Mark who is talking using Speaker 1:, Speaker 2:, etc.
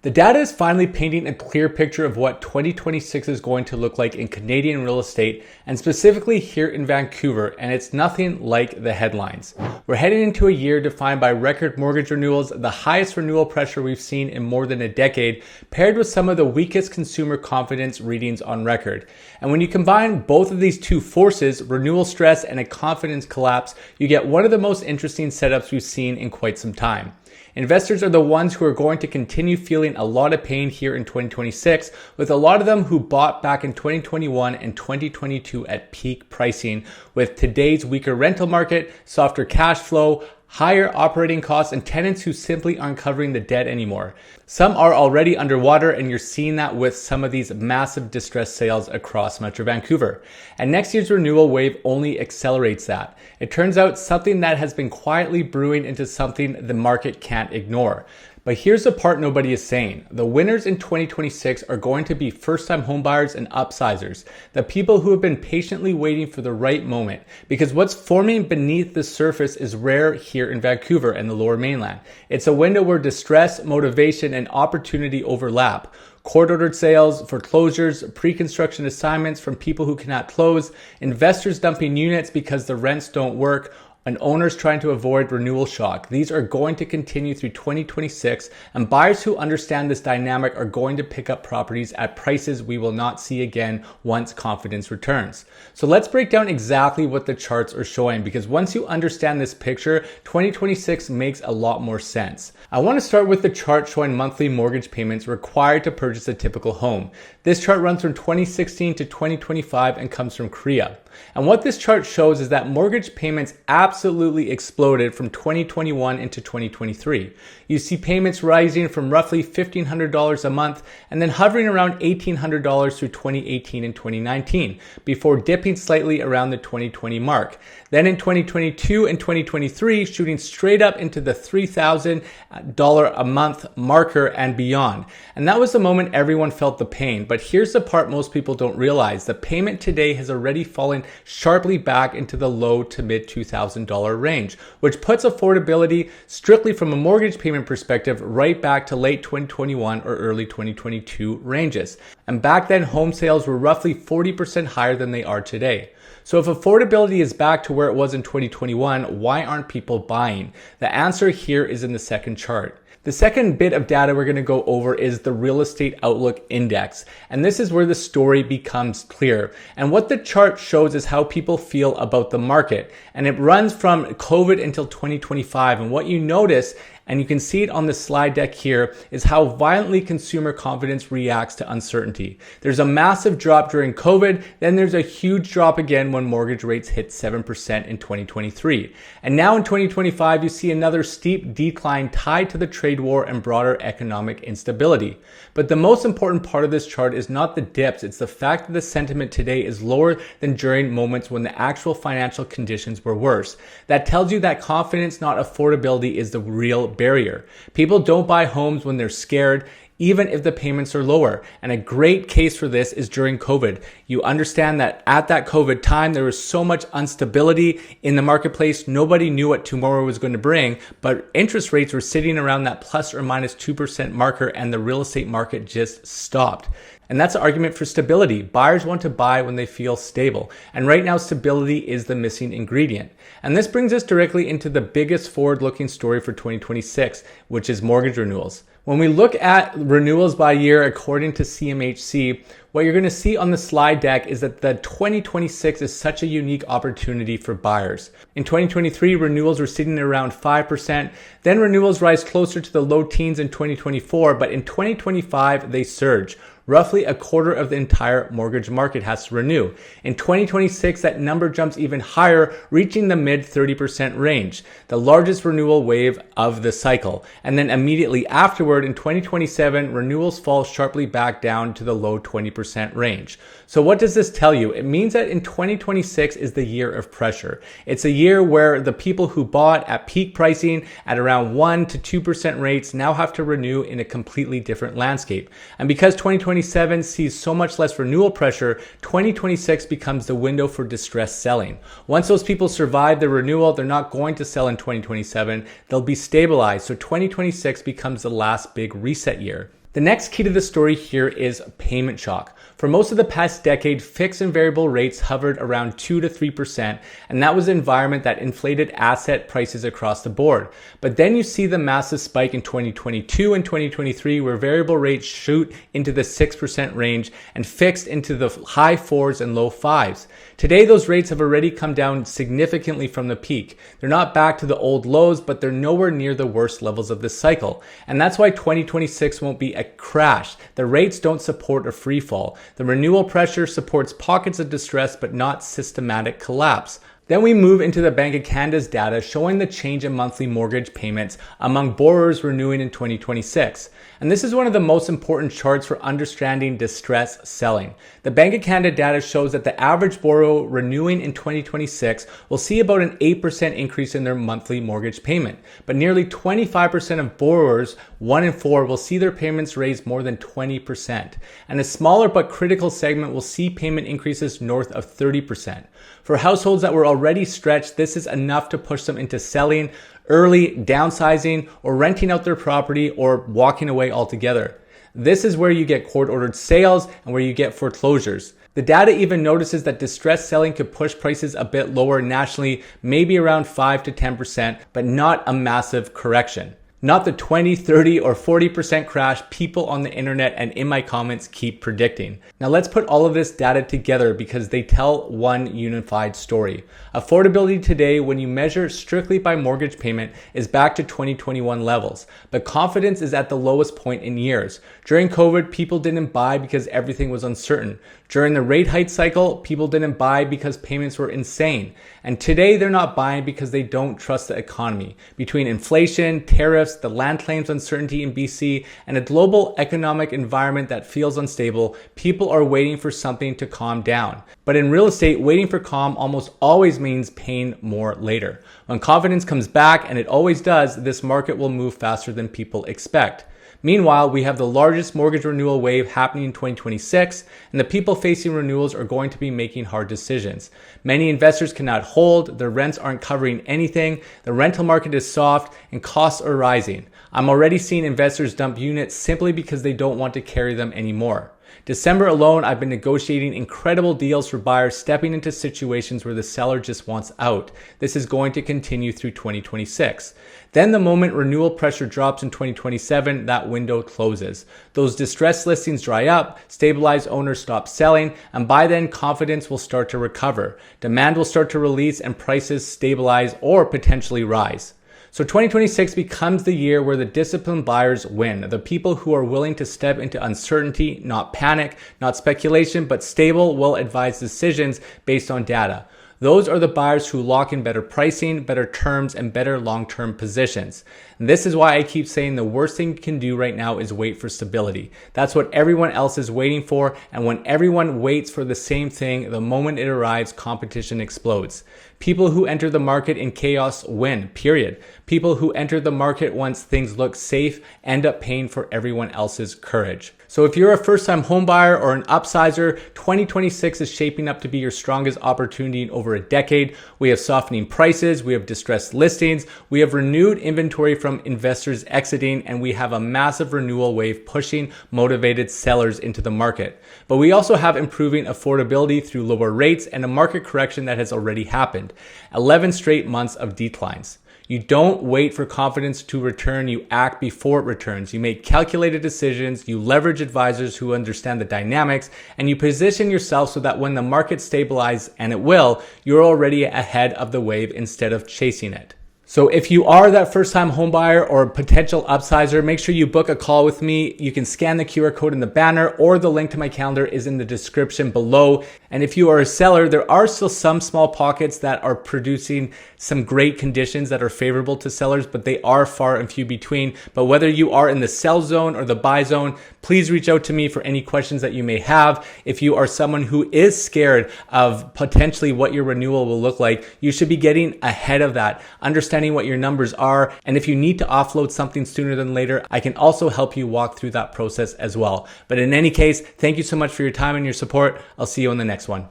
Speaker 1: The data is finally painting a clear picture of what 2026 is going to look like in Canadian real estate, and specifically here in Vancouver, and it's nothing like the headlines. We're heading into a year defined by record mortgage renewals, the highest renewal pressure we've seen in more than a decade, paired with some of the weakest consumer confidence readings on record. And when you combine both of these two forces, renewal stress and a confidence collapse, you get one of the most interesting setups we've seen in quite some time. Investors are the ones who are going to continue feeling a lot of pain here in 2026, with a lot of them who bought back in 2021 and 2022 at peak pricing, with today's weaker rental market, softer cash flow, higher operating costs, and tenants who simply aren't covering the debt anymore. Some are already underwater, and you're seeing that with some of these massive distressed sales across Metro Vancouver. And next year's renewal wave only accelerates that. It turns out something that has been quietly brewing into something the market can't ignore. But here's the part nobody is saying. The winners in 2026 are going to be first-time homebuyers and upsizers, the people who have been patiently waiting for the right moment, because what's forming beneath the surface is rare here in Vancouver and the Lower Mainland. It's a window where distress, motivation, and opportunity overlap. Court-ordered sales, foreclosures, pre-construction assignments from people who cannot close, investors dumping units because the rents don't work, and owners trying to avoid renewal shock. These are going to continue through 2026, and buyers who understand this dynamic are going to pick up properties at prices we will not see again once confidence returns. So let's break down exactly what the charts are showing, because once you understand this picture, 2026 makes a lot more sense. I want to start with the chart showing monthly mortgage payments required to purchase a typical home. This chart runs from 2016 to 2025 and comes from Korea. And what this chart shows is that mortgage payments absolutely exploded from 2021 into 2023. You see payments rising from roughly $1,500 a month and then hovering around $1,800 through 2018 and 2019 before dipping slightly around the 2020 mark. Then in 2022 and 2023, shooting straight up into the $3,000 a month marker and beyond. And that was the moment everyone felt the pain. But here's the part most people don't realize. The payment today has already fallen sharply back into the low to mid $2,000 range, which puts affordability strictly from a mortgage payment perspective right back to late 2021 or early 2022 ranges. And back then, home sales were roughly 40% higher than they are today. So if affordability is back to where it was in 2021, why aren't people buying? The answer here is in the second chart. The second bit of data we're going to go over is the Real Estate Outlook Index. And this is where the story becomes clear. And what the chart shows is how people feel about the market. And it runs from COVID until 2025. And what you notice, and you can see it on the slide deck here, is how violently consumer confidence reacts to uncertainty. There's a massive drop during COVID, then there's a huge drop again when mortgage rates hit 7% in 2023. And now in 2025, you see another steep decline tied to the trade war and broader economic instability. But the most important part of this chart is not the dips, it's the fact that the sentiment today is lower than during moments when the actual financial conditions were worse. That tells you that confidence, not affordability, is the real barrier. People don't buy homes when they're scared, even if the payments are lower. And a great case for this is during COVID. You understand that at that COVID time, there was so much instability in the marketplace. Nobody knew what tomorrow was going to bring, but interest rates were sitting around that plus or minus 2% marker, and the real estate market just stopped. And that's an argument for stability. Buyers want to buy when they feel stable. And right now, stability is the missing ingredient. And this brings us directly into the biggest forward-looking story for 2026, which is mortgage renewals. When we look at renewals by year according to CMHC, what you're going to see on the slide deck is that the 2026 is such a unique opportunity for buyers. In 2023, renewals were sitting at around 5%. Then renewals rise closer to the low teens in 2024, but in 2025, they surge. Roughly a quarter of the entire mortgage market has to renew. In 2026, that number jumps even higher, reaching the mid 30% range, the largest renewal wave of the cycle. And then immediately afterward, in 2027, renewals fall sharply back down to the low 20% range. So what does this tell you? It means that in 2026 is the year of pressure. It's a year where the people who bought at peak pricing at around 1 to 2% rates now have to renew in a completely different landscape. And because 2027 sees so much less renewal pressure, 2026 becomes the window for distressed selling. Once those people survive the renewal, they're not going to sell in 2027. They'll be stabilized. So 2026 becomes the last big reset year. The next key to the story here is payment shock. For most of the past decade, fixed and variable rates hovered around 2 to 3%, and that was an environment that inflated asset prices across the board. But then you see the massive spike in 2022 and 2023 where variable rates shoot into the 6% range and fixed into the high 4s and low 5s. Today, those rates have already come down significantly from the peak. They're not back to the old lows, but they're nowhere near the worst levels of this cycle. And that's why 2026 won't be a crash. The rates don't support a free fall. The renewal pressure supports pockets of distress, but not systematic collapse. Then we move into the Bank of Canada's data showing the change in monthly mortgage payments among borrowers renewing in 2026. And this is one of the most important charts for understanding distress selling. The Bank of Canada data shows that the average borrower renewing in 2026 will see about an 8% increase in their monthly mortgage payment. But nearly 25% of borrowers, 1 in 4, will see their payments raise more than 20%. And a smaller but critical segment will see payment increases north of 30%. For households that were already stretched, this is enough to push them into selling early, downsizing, or renting out their property or walking away altogether. This is where you get court-ordered sales and where you get foreclosures. The data even notices that distress selling could push prices a bit lower nationally, maybe around 5 to 10%, but not a massive correction. Not the 20, 30, or 40% crash people on the internet and in my comments keep predicting. Now let's put all of this data together because they tell one unified story. Affordability today, when you measure strictly by mortgage payment, is back to 2021 levels, but confidence is at the lowest point in years. During COVID, people didn't buy because everything was uncertain. During the rate hike cycle, people didn't buy because payments were insane. And today, they're not buying because they don't trust the economy. Between inflation, tariffs, the land claims uncertainty in BC, and a global economic environment that feels unstable, people are waiting for something to calm down. But in real estate, waiting for calm almost always means paying more later. When confidence comes back, and it always does, this market will move faster than people expect. Meanwhile, we have the largest mortgage renewal wave happening in 2026, and the people facing renewals are going to be making hard decisions. Many investors cannot hold, their rents aren't covering anything, the rental market is soft, and costs are rising. I'm already seeing investors dump units simply because they don't want to carry them anymore. December alone, I've been negotiating incredible deals for buyers stepping into situations where the seller just wants out. This is going to continue through 2026. Then the moment renewal pressure drops in 2027, that window closes. Those distressed listings dry up, stabilized owners stop selling, and by then confidence will start to recover. Demand will start to release and prices stabilize or potentially rise. So 2026 becomes the year where the disciplined buyers win, the people who are willing to step into uncertainty, not panic, not speculation, but stable, well-advised decisions based on data. Those are the buyers who lock in better pricing, better terms, and better long-term positions. And this is why I keep saying the worst thing you can do right now is wait for stability. That's what everyone else is waiting for, and when everyone waits for the same thing, the moment it arrives, competition explodes. People who enter the market in chaos win, period. People who enter the market once things look safe end up paying for everyone else's courage. So if you're a first-time home buyer or an upsizer, 2026 is shaping up to be your strongest opportunity in over a decade. We have softening prices, we have distressed listings, we have renewed inventory from investors exiting, and we have a massive renewal wave pushing motivated sellers into the market. But we also have improving affordability through lower rates and a market correction that has already happened. 11 straight months of declines. You don't wait for confidence to return, you act before it returns. You make calculated decisions, you leverage advisors who understand the dynamics, and you position yourself so that when the market stabilizes, and it will, you're already ahead of the wave instead of chasing it. So if you are that first-time homebuyer or potential upsizer, make sure you book a call with me. You can scan the QR code in the banner or the link to my calendar is in the description below. And if you are a seller, there are still some small pockets that are producing some great conditions that are favorable to sellers, but they are far and few between. But whether you are in the sell zone or the buy zone, please reach out to me for any questions that you may have. If you are someone who is scared of potentially what your renewal will look like, you should be getting ahead of that, understanding what your numbers are. And if you need to offload something sooner than later, I can also help you walk through that process as well. But in any case, thank you so much for your time and your support. I'll see you on the next one.